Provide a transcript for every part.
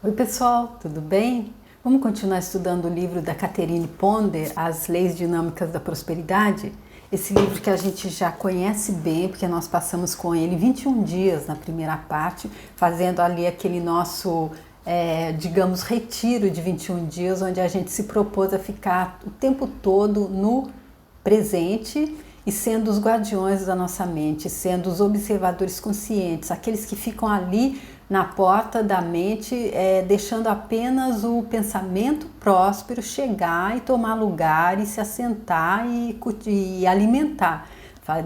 Oi pessoal, tudo bem? Vamos continuar estudando o livro da Catherine Ponder, As Leis Dinâmicas da Prosperidade? Esse livro que a gente já conhece bem, porque nós passamos com ele 21 dias na primeira parte, fazendo ali aquele nosso, digamos, retiro de 21 dias, onde a gente se propôs a ficar o tempo todo no presente e sendo os guardiões da nossa mente, sendo os observadores conscientes, aqueles que ficam ali na porta da mente, deixando apenas o pensamento próspero chegar e tomar lugar e se assentar e alimentar,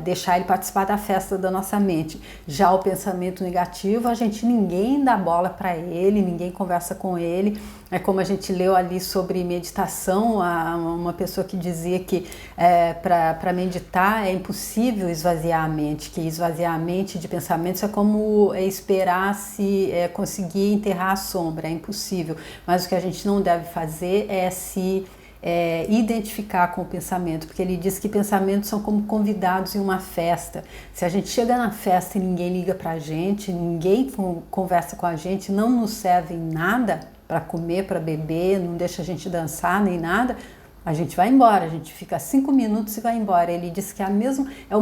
deixar ele participar da festa da nossa mente. Já o pensamento negativo, ninguém dá bola para ele, ninguém conversa com ele. É como a gente leu ali sobre meditação, uma pessoa que dizia que para meditar é impossível esvaziar a mente, que esvaziar a mente de pensamentos é como esperar se conseguir enterrar a sombra, é impossível. Mas o que a gente não deve fazer é se identificar com o pensamento, porque ele diz que pensamentos são como convidados em uma festa. Se a gente chega na festa e ninguém liga pra gente, ninguém conversa com a gente, não nos serve nada para comer, para beber, não deixa a gente dançar nem nada, a gente vai embora, a gente fica 5 minutos e vai embora. Ele diz que é o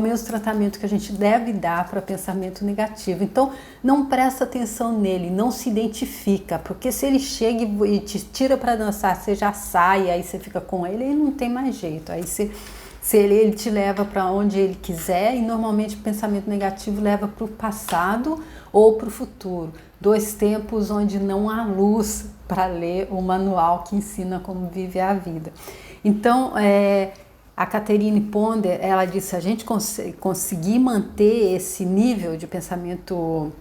mesmo tratamento que a gente deve dar para pensamento negativo. Então, não presta atenção nele, não se identifica, porque se ele chega e te tira para dançar, você já sai, aí você fica com ele e não tem mais jeito. Aí ele te leva para onde ele quiser, e normalmente o pensamento negativo leva para o passado ou para o futuro. 2 tempos onde não há luz para ler o manual que ensina como viver a vida. Então, a Catherine Ponder, ela disse, se a gente conseguir manter esse nível de pensamento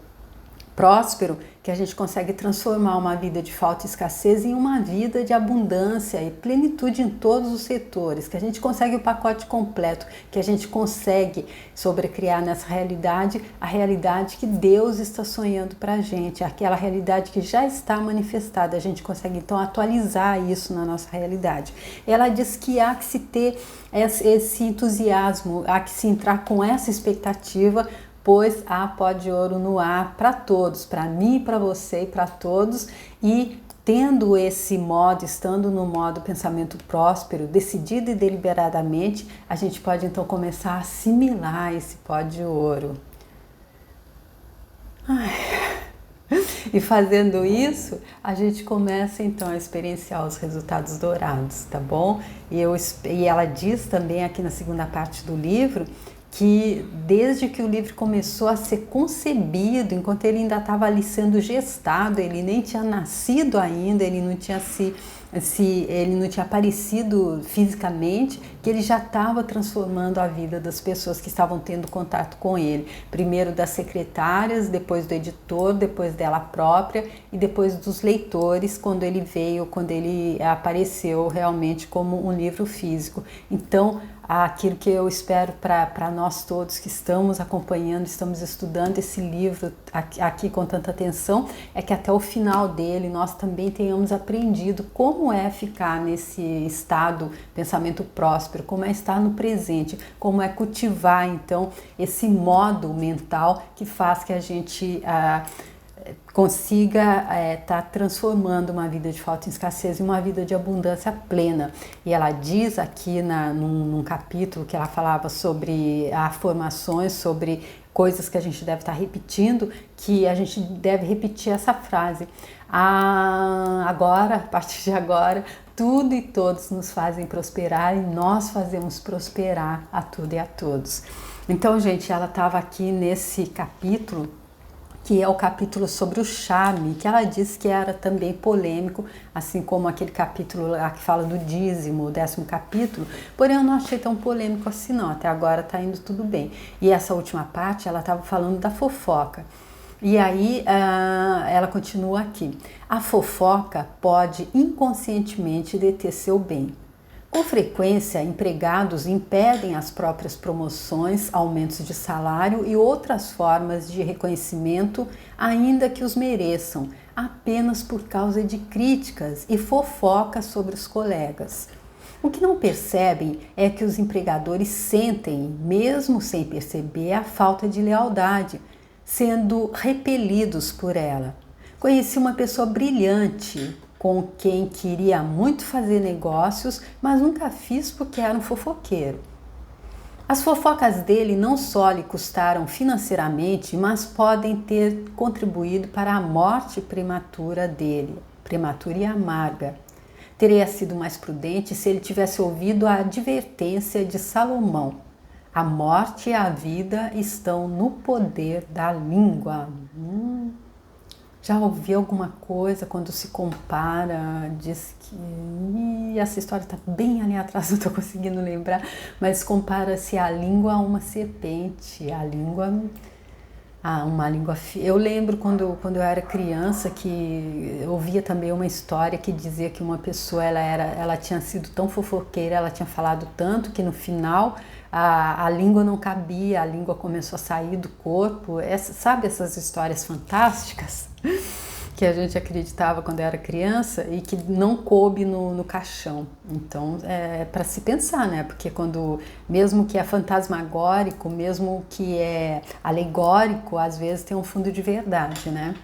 próspero, que a gente consegue transformar uma vida de falta e escassez em uma vida de abundância e plenitude em todos os setores, que a gente consegue o pacote completo, que a gente consegue sobrecriar nessa realidade a realidade que Deus está sonhando para a gente, aquela realidade que já está manifestada. A gente consegue então atualizar isso na nossa realidade. Ela diz que há que se ter esse entusiasmo, há que se entrar com essa expectativa, pois há pó de ouro no ar para todos, para mim, para você e para todos. E tendo esse modo, estando no modo pensamento próspero, decidido e deliberadamente, a gente pode então começar a assimilar esse pó de ouro. E fazendo isso, a gente começa então a experienciar os resultados dourados, tá bom? E ela diz também aqui na segunda parte do livro que desde que o livro começou a ser concebido, enquanto ele ainda estava ali sendo gestado, ele nem tinha nascido ainda, ele não tinha ele não tinha aparecido fisicamente, que ele já estava transformando a vida das pessoas que estavam tendo contato com ele. Primeiro das secretárias, depois do editor, depois dela própria e depois dos leitores, quando ele apareceu realmente como um livro físico. Então, aquilo que eu espero para nós todos que estamos acompanhando, estamos estudando esse livro aqui com tanta atenção, é que até o final dele nós também tenhamos aprendido como é ficar nesse estado pensamento próspero, como é estar no presente, como é cultivar então esse modo mental que faz que a gente consiga estar transformando uma vida de falta e escassez em uma vida de abundância plena. E ela diz aqui num capítulo que ela falava sobre afirmações, sobre coisas que a gente deve estar repetindo, que a gente deve repetir essa frase. Agora, a partir de agora, tudo e todos nos fazem prosperar e nós fazemos prosperar a tudo e a todos. Então, gente, ela estava aqui nesse capítulo, que é o capítulo sobre o charme, que ela disse que era também polêmico, assim como aquele capítulo lá que fala do dízimo, o 10º capítulo, porém eu não achei tão polêmico assim não, até agora tá indo tudo bem. E essa última parte, ela estava falando da fofoca. E aí ela continua aqui. A fofoca pode inconscientemente deter seu bem. Com frequência, empregados impedem as próprias promoções, aumentos de salário e outras formas de reconhecimento, ainda que os mereçam, apenas por causa de críticas e fofocas sobre os colegas. O que não percebem é que os empregadores sentem, mesmo sem perceber, a falta de lealdade, sendo repelidos por ela. Conheci uma pessoa brilhante com quem queria muito fazer negócios, mas nunca fiz porque era um fofoqueiro. As fofocas dele não só lhe custaram financeiramente, mas podem ter contribuído para a morte prematura dele, prematura e amarga. Teria sido mais prudente se ele tivesse ouvido a advertência de Salomão. A morte e a vida estão no poder da língua. Já ouvi alguma coisa quando se compara, diz que... essa história está bem ali atrás, não estou conseguindo lembrar, mas compara-se a língua a uma serpente, a língua... uma língua... Eu lembro quando eu era criança que eu ouvia também uma história que dizia que uma pessoa, ela tinha sido tão fofoqueira, ela tinha falado tanto que no final a língua não cabia, a língua começou a sair do corpo. Sabe essas histórias fantásticas que a gente acreditava quando era criança e que não coube no caixão? Então é para se pensar, né? Porque mesmo que é fantasmagórico, mesmo que é alegórico, às vezes tem um fundo de verdade, né?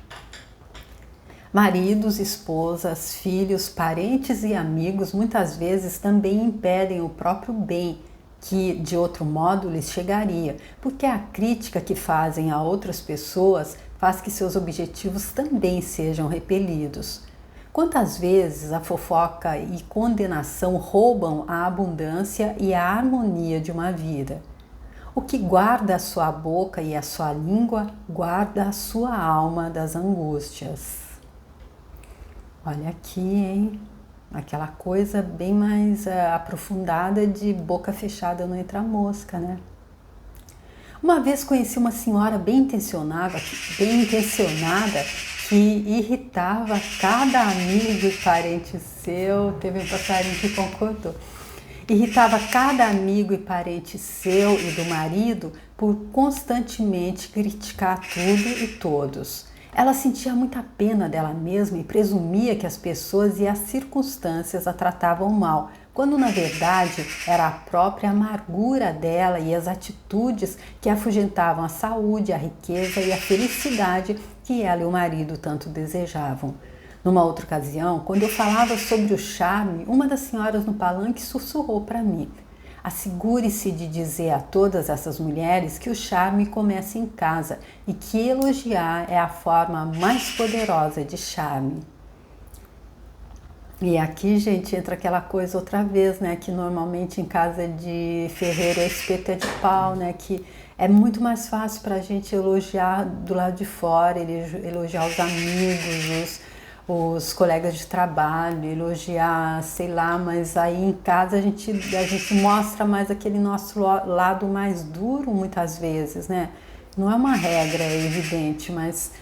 Maridos, esposas, filhos, parentes e amigos muitas vezes também impedem o próprio bem que de outro modo lhes chegaria, porque a crítica que fazem a outras pessoas faz que seus objetivos também sejam repelidos. Quantas vezes a fofoca e condenação roubam a abundância e a harmonia de uma vida? O que guarda a sua boca e a sua língua, guarda a sua alma das angústias. Olha aqui, hein? Aquela coisa bem mais aprofundada de boca fechada não entra mosca, né? Uma vez conheci uma senhora bem intencionada que irritava cada amigo e parente seu. Teve um passarinho que concordou. Irritava cada amigo e parente seu e do marido por constantemente criticar tudo e todos. Ela sentia muita pena dela mesma e presumia que as pessoas e as circunstâncias a tratavam mal, quando na verdade era a própria amargura dela e as atitudes que afugentavam a saúde, a riqueza e a felicidade que ela e o marido tanto desejavam. Numa outra ocasião, quando eu falava sobre o charme, uma das senhoras no palanque sussurrou para mim: assegure-se de dizer a todas essas mulheres que o charme começa em casa e que elogiar é a forma mais poderosa de charme. E aqui, gente, entra aquela coisa outra vez, né? Que normalmente em casa de ferreiro é espeto é de pau, né? Que é muito mais fácil para a gente elogiar do lado de fora, elogiar os amigos, os colegas de trabalho, elogiar, sei lá, mas aí em casa a gente mostra mais aquele nosso lado mais duro muitas vezes, né? Não é uma regra evidente, mas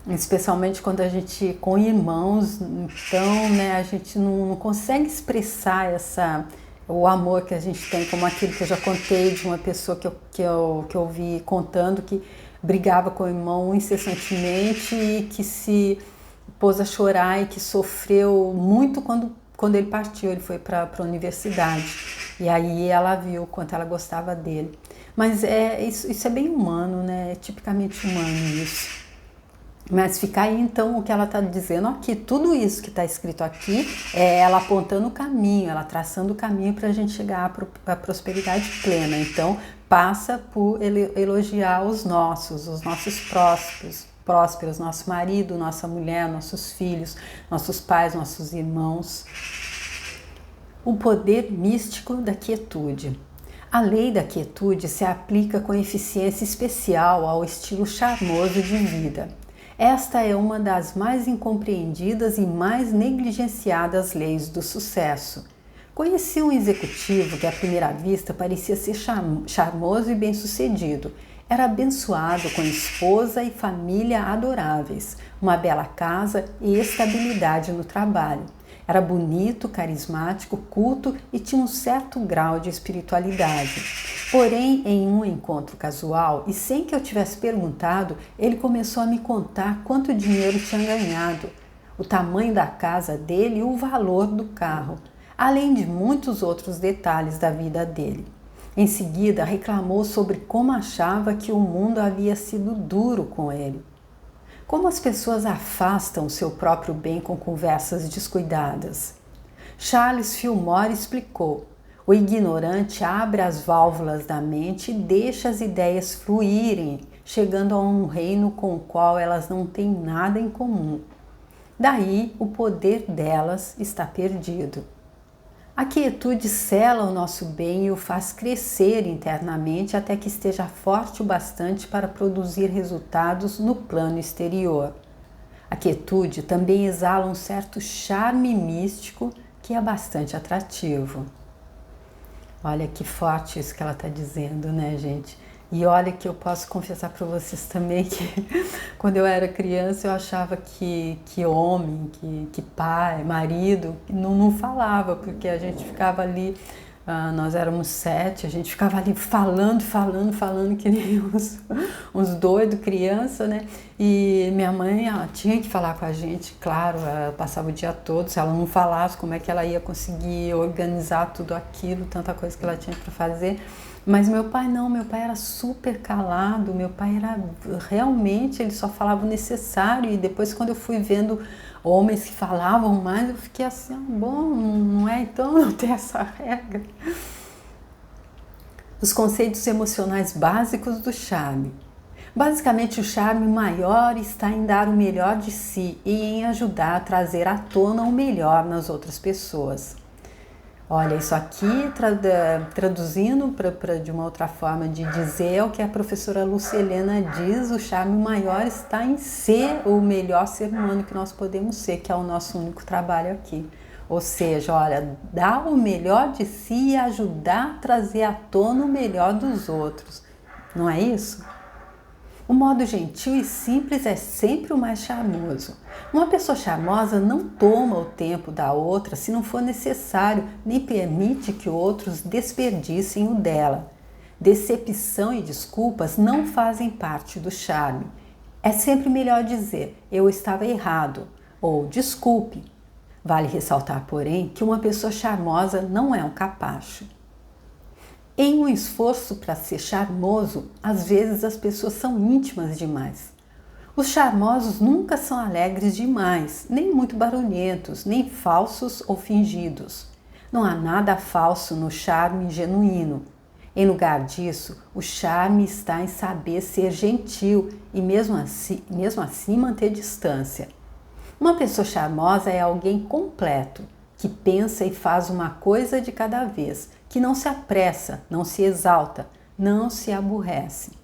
especialmente quando a gente com irmãos, então, né, a gente não consegue expressar o amor que a gente tem, como aquilo que eu já contei de uma pessoa que eu vi contando que brigava com o irmão incessantemente e que se pôs a chorar e que sofreu muito quando ele partiu, ele foi para a universidade. E aí ela viu o quanto ela gostava dele. Mas isso é bem humano, né? É tipicamente humano isso. Mas fica aí então o que ela está dizendo aqui, tudo isso que está escrito aqui é ela apontando o caminho, ela traçando o caminho para a gente chegar à prosperidade plena. Então passa por elogiar os nossos prósperos, nosso marido, nossa mulher, nossos filhos, nossos pais, nossos irmãos. O poder místico da quietude. A lei da quietude se aplica com eficiência especial ao estilo charmoso de vida. Esta é uma das mais incompreendidas e mais negligenciadas leis do sucesso. Conheci um executivo que à primeira vista parecia ser charmoso e bem-sucedido. Era abençoado com esposa e família adoráveis, uma bela casa e estabilidade no trabalho. Era bonito, carismático, culto e tinha um certo grau de espiritualidade. Porém, em um encontro casual, e sem que eu tivesse perguntado, ele começou a me contar quanto dinheiro tinha ganhado, o tamanho da casa dele e o valor do carro, além de muitos outros detalhes da vida dele. Em seguida, reclamou sobre como achava que o mundo havia sido duro com ele. Como as pessoas afastam o seu próprio bem com conversas descuidadas? Charles Fillmore explicou: o ignorante abre as válvulas da mente e deixa as ideias fluírem, chegando a um reino com o qual elas não têm nada em comum. Daí o poder delas está perdido. A quietude sela o nosso bem e o faz crescer internamente até que esteja forte o bastante para produzir resultados no plano exterior. A quietude também exala um certo charme místico que é bastante atrativo. Olha que forte isso que ela está dizendo, né, gente? E olha que eu posso confessar para vocês também que quando eu era criança eu achava que homem, que pai, marido, não falava, porque a gente ficava ali, nós éramos 7, a gente ficava ali falando que nem uns doidos criança, né? E minha mãe, ela tinha que falar com a gente, claro, ela passava o dia todo, se ela não falasse, como é que ela ia conseguir organizar tudo aquilo, tanta coisa que ela tinha para fazer. Mas meu pai não, meu pai era super calado, meu pai era realmente, ele só falava o necessário, e depois quando eu fui vendo homens que falavam mais, eu fiquei assim, bom, não é então, não tem essa regra. Os conceitos emocionais básicos do charme. Basicamente, o charme maior está em dar o melhor de si e em ajudar a trazer à tona o melhor nas outras pessoas. Olha, isso aqui, traduzindo de uma outra forma de dizer, é o que a professora Lucilena diz: o charme maior está em ser o melhor ser humano que nós podemos ser, que é o nosso único trabalho aqui. Ou seja, olha, dar o melhor de si e ajudar a trazer à tona o melhor dos outros. Não é isso? O modo gentil e simples é sempre o mais charmoso. Uma pessoa charmosa não toma o tempo da outra se não for necessário, nem permite que outros desperdicem o dela. Decepção e desculpas não fazem parte do charme. É sempre melhor dizer: eu estava errado, ou desculpe. Vale ressaltar, porém, que uma pessoa charmosa não é um capacho. Em um esforço para ser charmoso, às vezes as pessoas são íntimas demais. Os charmosos nunca são alegres demais, nem muito barulhentos, nem falsos ou fingidos. Não há nada falso no charme genuíno. Em lugar disso, o charme está em saber ser gentil e mesmo assim manter distância. Uma pessoa charmosa é alguém completo, que pensa e faz uma coisa de cada vez, que não se apressa, não se exalta, não se aborrece.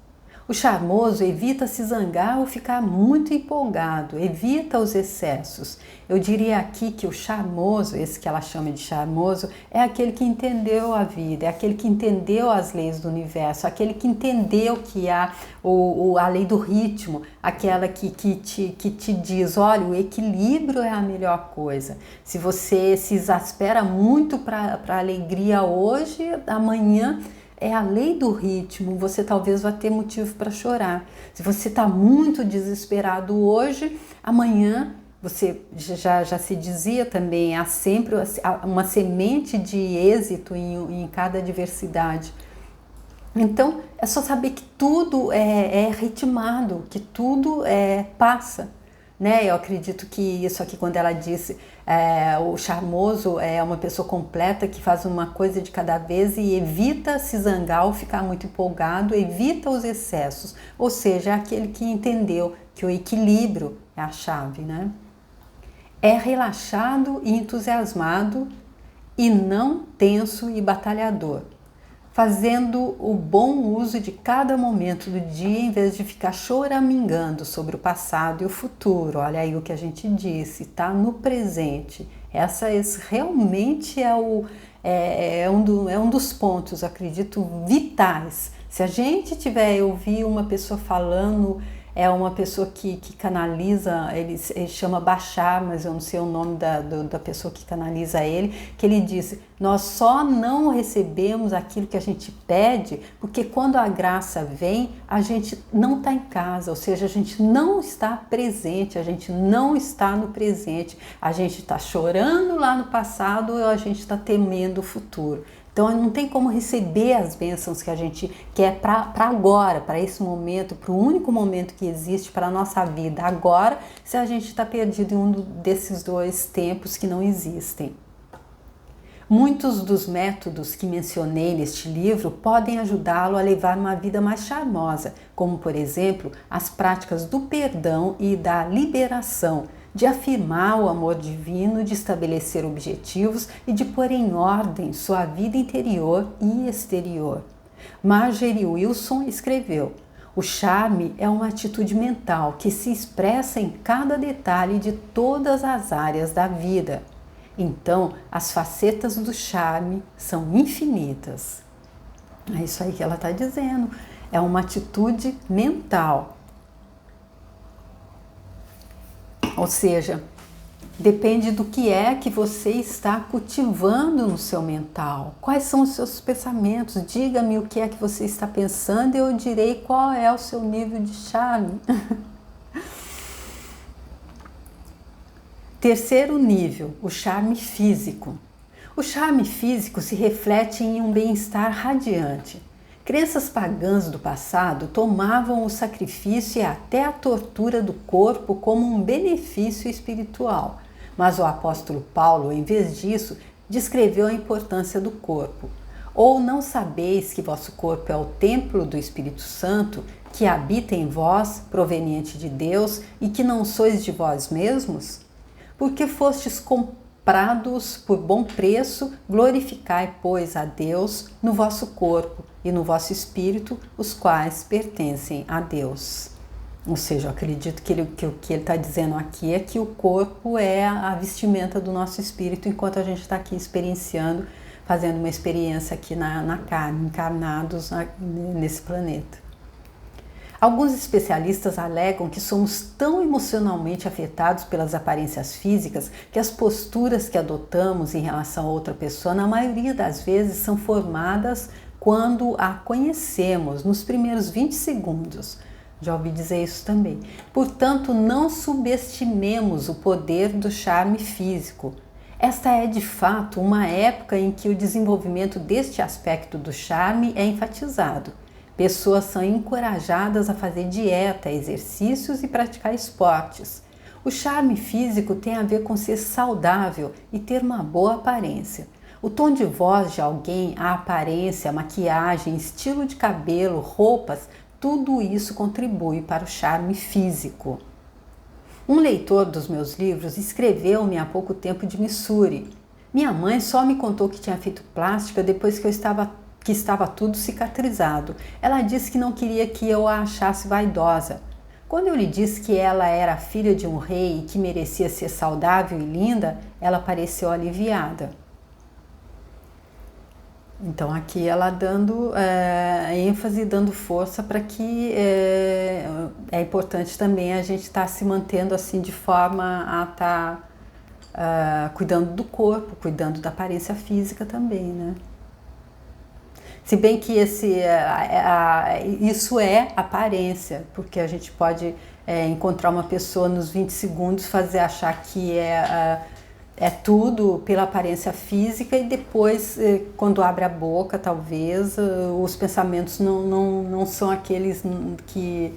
O charmoso evita se zangar ou ficar muito empolgado, evita os excessos. Eu diria aqui que o charmoso, esse que ela chama de charmoso, é aquele que entendeu a vida, é aquele que entendeu as leis do universo, aquele que entendeu que há a lei do ritmo, aquela que te diz: olha, o equilíbrio é a melhor coisa. Se você se exaspera muito para a alegria hoje, amanhã é a lei do ritmo, você talvez vá ter motivo para chorar. Se você está muito desesperado hoje, amanhã, você já se dizia também, há sempre uma semente de êxito em cada adversidade. Então, é só saber que tudo é ritmado, que tudo passa. Né? Eu acredito que isso aqui, quando ela disse o charmoso é uma pessoa completa que faz uma coisa de cada vez e evita se zangar ou ficar muito empolgado, evita os excessos, ou seja, é aquele que entendeu que o equilíbrio é a chave, né? É relaxado e entusiasmado e não tenso e batalhador, fazendo o bom uso de cada momento do dia em vez de ficar choramingando sobre o passado e o futuro. Olha aí o que a gente disse, tá no presente. Esse realmente é um dos pontos, acredito, vitais. Se a gente ouvir uma pessoa falando, é uma pessoa que canaliza, ele chama Bashar, mas eu não sei o nome da pessoa que canaliza ele, que ele disse: nós só não recebemos aquilo que a gente pede, porque quando a graça vem, a gente não está em casa, ou seja, a gente não está presente, a gente não está no presente, a gente está chorando lá no passado ou a gente está temendo o futuro. Então não tem como receber as bênçãos que a gente quer para agora, para esse momento, para o único momento que existe para a nossa vida agora, se a gente está perdido em um desses dois tempos que não existem. Muitos dos métodos que mencionei neste livro podem ajudá-lo a levar uma vida mais charmosa, como por exemplo as práticas do perdão e da liberação, de afirmar o amor divino, de estabelecer objetivos e de pôr em ordem sua vida interior e exterior. Marjorie Wilson escreveu: o charme é uma atitude mental que se expressa em cada detalhe de todas as áreas da vida. Então, as facetas do charme são infinitas. É isso aí que ela está dizendo. É uma atitude mental. Ou seja, depende do que é que você está cultivando no seu mental. Quais são os seus pensamentos? Diga-me o que é que você está pensando e eu direi qual é o seu nível de charme. Terceiro nível, o charme físico. O charme físico se reflete em um bem-estar radiante. Crenças pagãs do passado tomavam o sacrifício e até a tortura do corpo como um benefício espiritual. Mas o apóstolo Paulo, em vez disso, descreveu a importância do corpo. Ou não sabeis que vosso corpo é o templo do Espírito Santo, que habita em vós, proveniente de Deus, e que não sois de vós mesmos? Porque fostes comprados por bom preço, glorificai, pois, a Deus no vosso corpo e no vosso espírito, os quais pertencem a Deus. Ou seja, eu acredito que o que ele está dizendo aqui é que o corpo é a vestimenta do nosso espírito, enquanto a gente está aqui experienciando, fazendo uma experiência aqui na carne, encarnados nesse planeta. Alguns especialistas alegam que somos tão emocionalmente afetados pelas aparências físicas que as posturas que adotamos em relação a outra pessoa, na maioria das vezes, são formadas quando a conhecemos, nos primeiros 20 segundos. Já ouvi dizer isso também. Portanto, não subestimemos o poder do charme físico. Esta é, de fato, uma época em que o desenvolvimento deste aspecto do charme é enfatizado. Pessoas são encorajadas a fazer dieta, exercícios e praticar esportes. O charme físico tem a ver com ser saudável e ter uma boa aparência. O tom de voz de alguém, a aparência, a maquiagem, estilo de cabelo, roupas, tudo isso contribui para o charme físico. Um leitor dos meus livros escreveu-me há pouco tempo de Missouri. Minha mãe só me contou que tinha feito plástica depois que estava tudo cicatrizado. Ela disse que não queria que eu a achasse vaidosa. Quando eu lhe disse que ela era filha de um rei e que merecia ser saudável e linda, ela pareceu aliviada. Então aqui ela dando ênfase, dando força para que é importante também a gente estar se mantendo assim de forma a estar cuidando do corpo, cuidando da aparência física também, né? Se bem que isso é aparência, porque a gente pode encontrar uma pessoa nos 20 segundos, fazer achar que é tudo pela aparência física e depois, quando abre a boca, talvez, os pensamentos não são aqueles que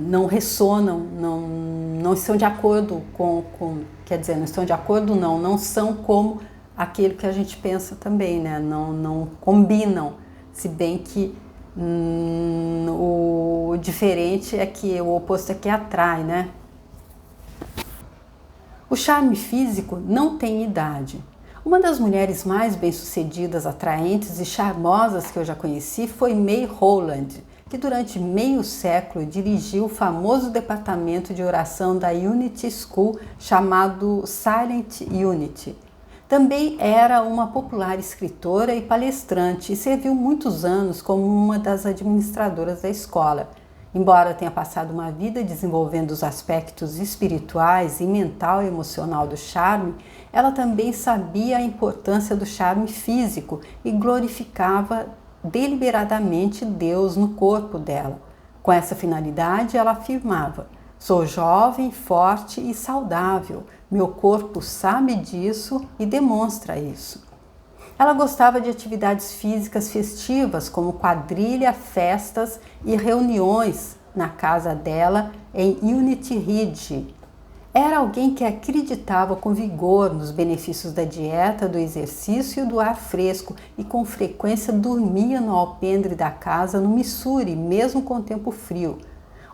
não ressonam, não estão de acordo quer dizer, não estão de acordo não são como aquilo que a gente pensa também, né? Não combinam, se bem que o diferente é que o oposto é que atrai, né? O charme físico não tem idade. Uma das mulheres mais bem-sucedidas, atraentes e charmosas que eu já conheci foi May Rowland, que durante meio século dirigiu o famoso departamento de oração da Unity School chamado Silent Unity. Também era uma popular escritora e palestrante e serviu muitos anos como uma das administradoras da escola. Embora tenha passado uma vida desenvolvendo os aspectos espirituais e mental e emocional do charme, ela também sabia a importância do charme físico e glorificava deliberadamente Deus no corpo dela. Com essa finalidade, ela afirmava: sou jovem, forte e saudável. Meu corpo sabe disso e demonstra isso. Ela gostava de atividades físicas festivas, como quadrilha, festas e reuniões na casa dela em Unity Ridge. Era alguém que acreditava com vigor nos benefícios da dieta, do exercício e do ar fresco e com frequência dormia no alpendre da casa no Missouri, mesmo com o tempo frio.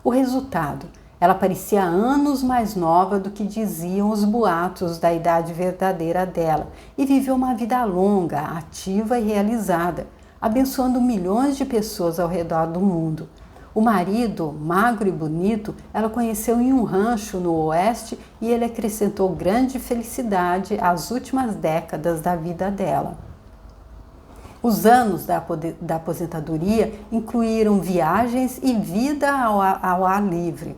O resultado: ela parecia anos mais nova do que diziam os boatos da idade verdadeira dela e viveu uma vida longa, ativa e realizada, abençoando milhões de pessoas ao redor do mundo. O marido, magro e bonito, ela conheceu em um rancho no oeste e ele acrescentou grande felicidade às últimas décadas da vida dela. Os anos da aposentadoria incluíram viagens e vida ao ar livre.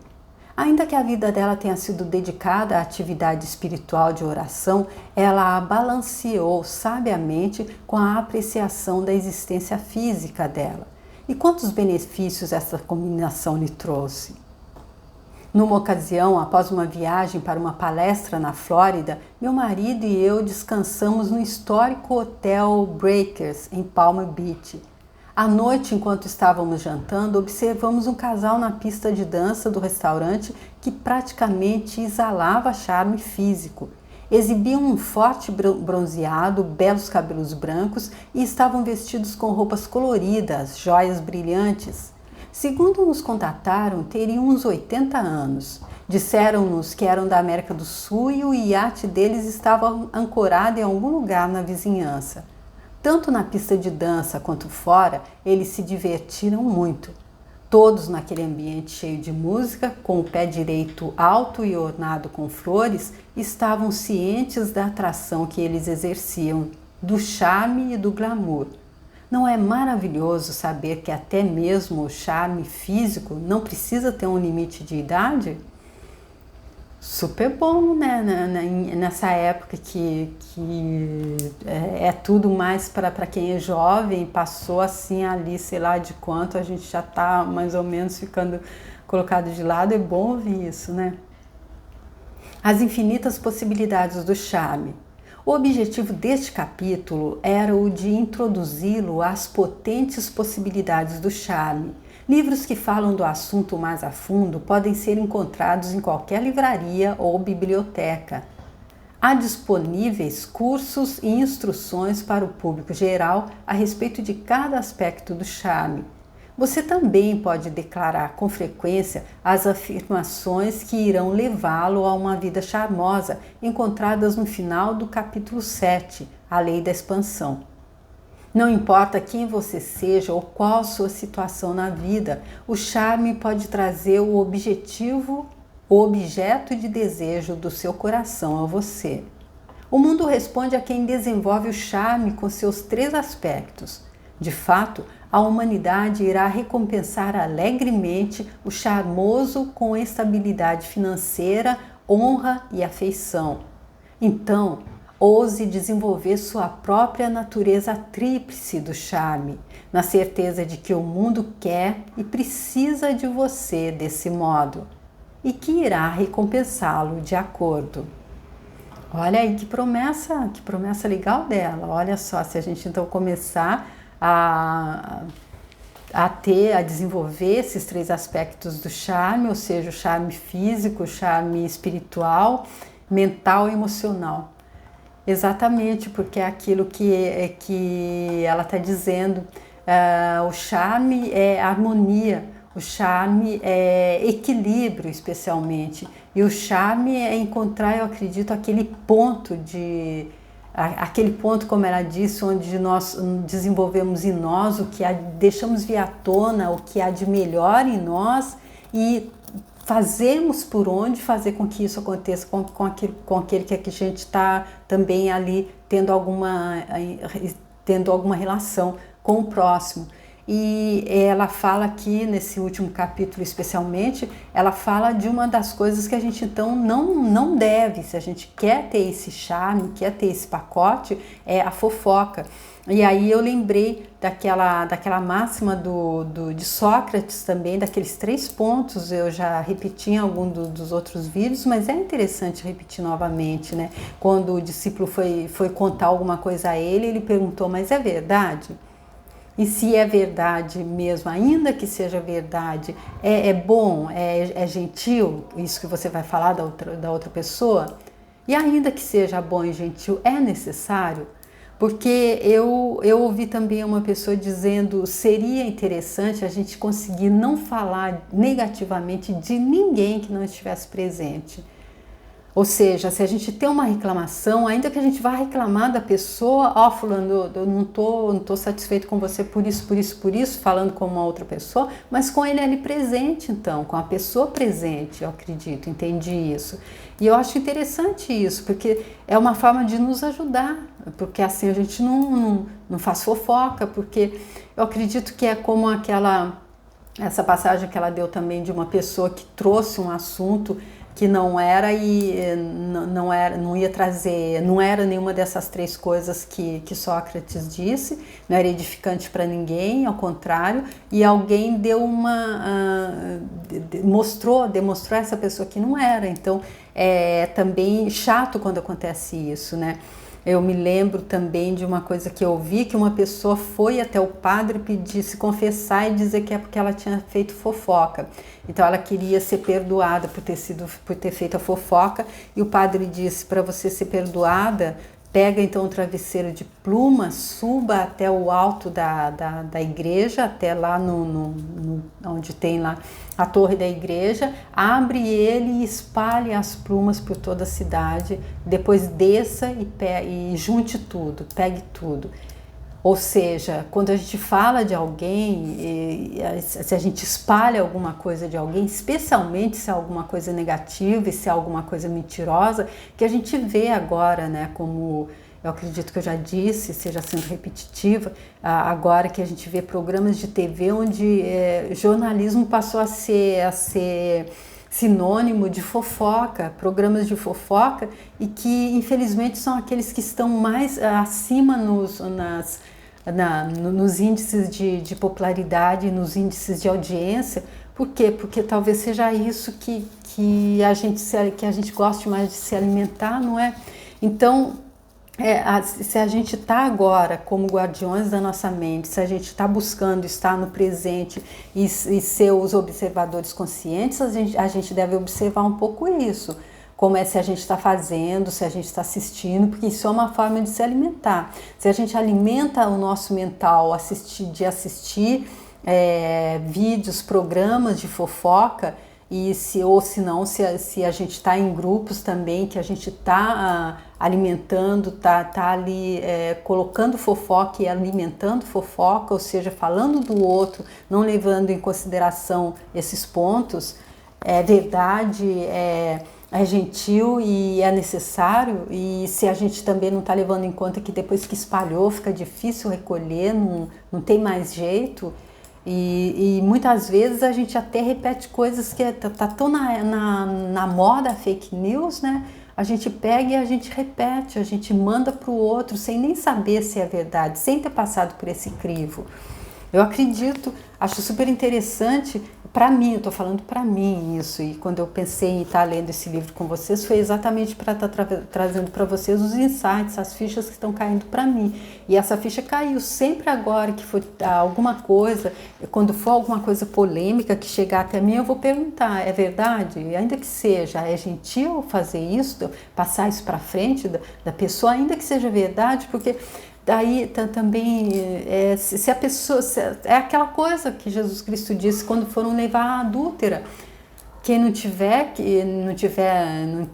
Ainda que a vida dela tenha sido dedicada à atividade espiritual de oração, ela a balanceou sabiamente com a apreciação da existência física dela. E quantos benefícios essa combinação lhe trouxe? Numa ocasião, após uma viagem para uma palestra na Flórida, meu marido e eu descansamos no histórico Hotel Breakers, em Palm Beach. À noite, enquanto estávamos jantando, observamos um casal na pista de dança do restaurante que praticamente exalava charme físico. Exibiam um forte bronzeado, belos cabelos brancos e estavam vestidos com roupas coloridas, joias brilhantes. Segundo nos contataram, teriam uns 80 anos. Disseram-nos que eram da América do Sul e o iate deles estava ancorado em algum lugar na vizinhança. Tanto na pista de dança quanto fora, eles se divertiram muito. Todos naquele ambiente cheio de música, com o pé direito alto e ornado com flores, estavam cientes da atração que eles exerciam, do charme e do glamour. Não é maravilhoso saber que até mesmo o charme físico não precisa ter um limite de idade? Super bom, né? Nessa época que é tudo mais para quem é jovem, passou assim ali, sei lá de quanto, a gente já está mais ou menos ficando colocado de lado, é bom ouvir isso, né? As infinitas possibilidades do charme. O objetivo deste capítulo era o de introduzi-lo às potentes possibilidades do charme. Livros que falam do assunto mais a fundo podem ser encontrados em qualquer livraria ou biblioteca. Há disponíveis cursos e instruções para o público geral a respeito de cada aspecto do charme. Você também pode declarar com frequência as afirmações que irão levá-lo a uma vida charmosa, encontradas no final do capítulo 7, A Lei da Expansão. Não importa quem você seja ou qual sua situação na vida, o charme pode trazer o objeto de desejo do seu coração a você. O mundo responde a quem desenvolve o charme com seus 3 aspectos. De fato, a humanidade irá recompensar alegremente o charmoso com estabilidade financeira, honra e afeição. Então, ouse desenvolver sua própria natureza tríplice do charme, na certeza de que o mundo quer e precisa de você desse modo, e que irá recompensá-lo de acordo. Olha aí que promessa legal dela. Olha só, se a gente então começar a desenvolver esses 3 aspectos do charme, ou seja, o charme físico, o charme espiritual, mental e emocional. Exatamente, porque é aquilo que ela está dizendo. O charme é harmonia, o charme é equilíbrio, especialmente. E o charme é encontrar, eu acredito, aquele ponto, como ela disse, onde nós desenvolvemos em nós o que deixamos vir à tona, o que há de melhor em nós e fazemos por onde fazer com que isso aconteça com aquele que a gente está também ali tendo alguma relação com o próximo. e ela fala aqui, nesse último capítulo especialmente, ela fala de uma das coisas que a gente então não deve, se a gente quer ter esse charme, quer ter esse pacote, é a fofoca. E aí eu lembrei daquela máxima de Sócrates também, daqueles 3 pontos, eu já repeti em algum dos outros vídeos, mas é interessante repetir novamente, né? Quando o discípulo foi contar alguma coisa a ele perguntou, mas é verdade? E se é verdade mesmo, ainda que seja verdade, é bom, é gentil, isso que você vai falar da outra pessoa? E ainda que seja bom e gentil, é necessário? Porque eu ouvi também uma pessoa dizendo seria interessante a gente conseguir não falar negativamente de ninguém que não estivesse presente. Ou seja, se a gente tem uma reclamação, ainda que a gente vá reclamar da pessoa, fulano, eu não tô satisfeito com você por isso, falando com uma outra pessoa, mas com ele ali presente então, com a pessoa presente, eu acredito, entendi isso. E eu acho interessante isso, porque é uma forma de nos ajudar, porque assim a gente não faz fofoca, porque eu acredito que é como essa passagem que ela deu também de uma pessoa que trouxe um assunto que não era não ia trazer, não era nenhuma dessas 3 coisas que Sócrates disse, não era edificante para ninguém, ao contrário, e alguém deu demonstrou a essa pessoa que não era. Então é também chato quando acontece isso, né? Eu me lembro também de uma coisa que eu ouvi, que uma pessoa foi até o padre pedir, se confessar e dizer que é porque ela tinha feito fofoca. Então ela queria ser perdoada por ter feito a fofoca, e o padre disse, para você ser perdoada, pega então um travesseiro de pluma, suba até o alto da igreja, até lá onde tem lá a torre da igreja, abre ele e espalhe as plumas por toda a cidade, depois desça e junte tudo, pegue tudo. Ou seja, quando a gente fala de alguém, se a gente espalha alguma coisa de alguém, especialmente se é alguma coisa negativa e se é alguma coisa mentirosa, que a gente vê agora, né, como eu acredito que eu já disse, seja sendo repetitiva, agora que a gente vê programas de TV onde jornalismo passou a ser sinônimo de fofoca, programas de fofoca, e que infelizmente são aqueles que estão mais acima nos índices de popularidade, nos índices de audiência. Por quê? Porque talvez seja isso que a gente goste mais de se alimentar, não é? Então, se a gente está agora como guardiões da nossa mente, se a gente está buscando estar no presente e ser os observadores conscientes, a gente deve observar um pouco isso. Como se a gente está fazendo, se a gente está assistindo, porque isso é uma forma de se alimentar. Se a gente alimenta o nosso mental de assistir vídeos, programas de fofoca, se a gente está em grupos também, que a gente está alimentando, tá ali colocando fofoca e alimentando fofoca, ou seja, falando do outro, não levando em consideração esses pontos, é verdade, é gentil e é necessário, e se a gente também não está levando em conta que depois que espalhou fica difícil recolher, não tem mais jeito, e muitas vezes a gente até repete coisas que tá tão na moda fake news, né? A gente pega e a gente repete, a gente manda para o outro sem nem saber se é verdade, sem ter passado por esse crivo. Eu acredito, acho super interessante, para mim, eu estou falando para mim isso, e quando eu pensei em estar lendo esse livro com vocês, foi exatamente para estar trazendo para vocês os insights, as fichas que estão caindo para mim. E essa ficha caiu sempre agora que for alguma coisa, quando for alguma coisa polêmica que chegar até mim, eu vou perguntar, é verdade? E ainda que seja, é gentil fazer isso, passar isso para frente da pessoa, ainda que seja verdade, porque daí também, se a pessoa, é aquela coisa que Jesus Cristo disse quando foram levar a adúltera, quem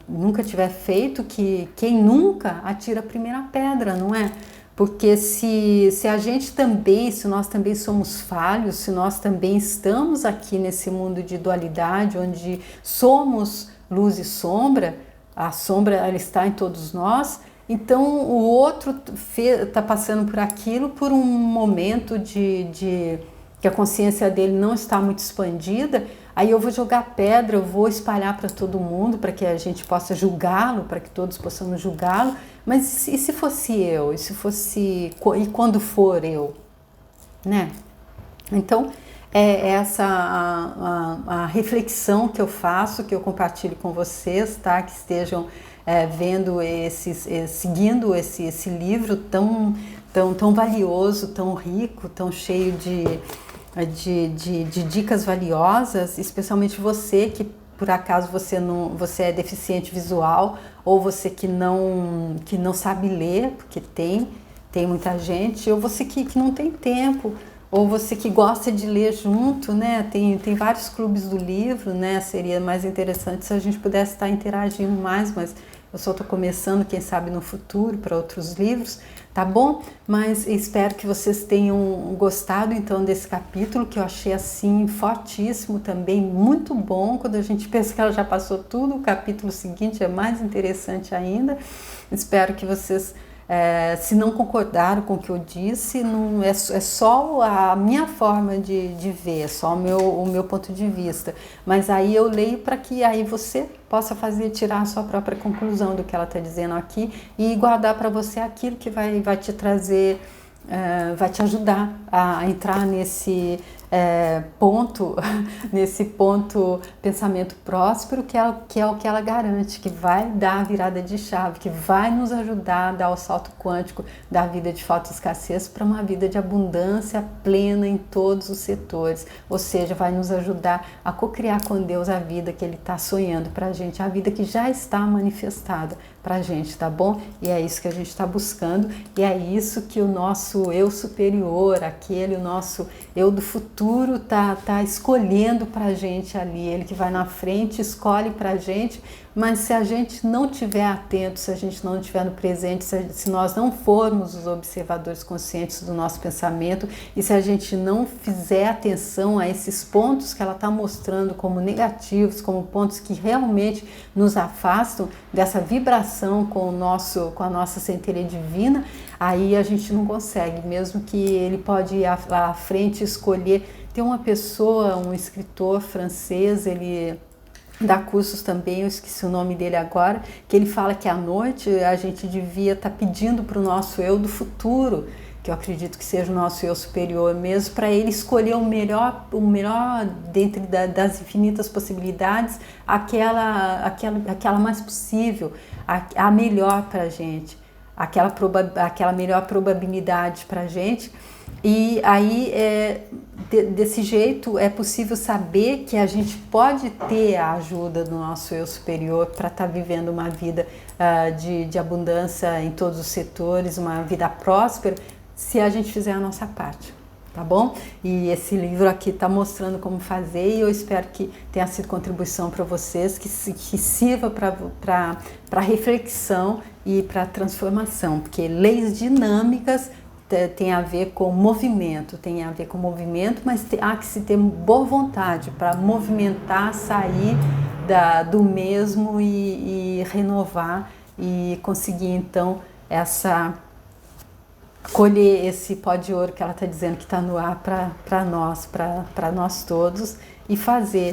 nunca tiver feito, quem nunca atira a primeira pedra, não é? Porque se a gente também, se nós também somos falhos, se nós também estamos aqui nesse mundo de dualidade, onde somos luz e sombra, a sombra ela está em todos nós. Então o outro está passando por aquilo por um momento de que a consciência dele não está muito expandida, aí eu vou jogar pedra, eu vou espalhar para todo mundo, para que a gente possa julgá-lo, para que todos possamos julgá-lo. Mas e se fosse eu? E quando for eu? Né? Então, é essa a reflexão que eu faço, que eu compartilho com vocês, tá? Que estejam vendo seguindo esse livro tão valioso, tão rico, tão cheio de dicas valiosas, especialmente você que por acaso você é deficiente visual, ou você que não sabe ler, porque tem muita gente, ou você que não tem tempo, ou você que gosta de ler junto, né? Tem vários clubes do livro, né? Seria mais interessante se a gente pudesse estar interagindo mais, mas eu só estou começando, quem sabe no futuro, para outros livros, tá bom? Mas espero que vocês tenham gostado então desse capítulo, que eu achei assim fortíssimo também, muito bom. Quando a gente pensa que ela já passou tudo, o capítulo seguinte é mais interessante ainda. Espero que vocês, se não concordaram com o que eu disse, não é só a minha forma de ver, é só o meu ponto de vista. Mas aí eu leio para que aí você possa tirar a sua própria conclusão do que ela está dizendo aqui e guardar para você aquilo que vai te trazer, vai te ajudar a entrar nesse ponto pensamento próspero, que é o que ela garante, que vai dar a virada de chave, que vai nos ajudar a dar o salto quântico da vida de falta e escassez para uma vida de abundância plena em todos os setores, ou seja, vai nos ajudar a cocriar com Deus a vida que Ele está sonhando para a gente, a vida que já está manifestada para a gente, tá bom? E é isso que a gente está buscando, e é isso que o nosso eu superior, o nosso eu do futuro tá escolhendo para a gente ali, ele que vai na frente, escolhe para a gente, mas se a gente não estiver atento, se a gente não estiver no presente, se nós não formos os observadores conscientes do nosso pensamento, e se a gente não fizer atenção a esses pontos que ela está mostrando como negativos, como pontos que realmente nos afastam dessa vibração com a nossa centelha divina, aí a gente não consegue, mesmo que ele pode ir à frente e escolher. Tem uma pessoa, um escritor francês, ele dá cursos também, eu esqueci o nome dele agora, que ele fala que à noite a gente devia estar pedindo para o nosso eu do futuro, que eu acredito que seja o nosso eu superior mesmo, para ele escolher o melhor dentre das infinitas possibilidades, aquela mais possível, a melhor para a gente, aquela melhor probabilidade para a gente. E aí, desse jeito, é possível saber que a gente pode ter a ajuda do nosso eu superior para estar vivendo uma vida de abundância em todos os setores, uma vida próspera, se a gente fizer a nossa parte, tá bom? E esse livro aqui está mostrando como fazer, e eu espero que tenha sido contribuição para vocês, que sirva para reflexão e para transformação, porque leis dinâmicas tem a ver com movimento, mas há que se ter boa vontade para movimentar, sair do mesmo e renovar e conseguir então colher esse pó de ouro que ela está dizendo que está no ar para nós todos, e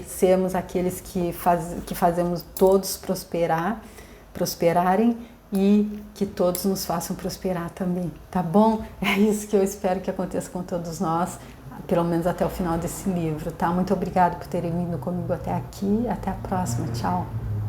sermos aqueles que fazemos todos prosperarem, e que todos nos façam prosperar também, tá bom? É isso que eu espero que aconteça com todos nós, pelo menos até o final desse livro, tá? Muito obrigada por terem vindo comigo até aqui, até a próxima, tchau!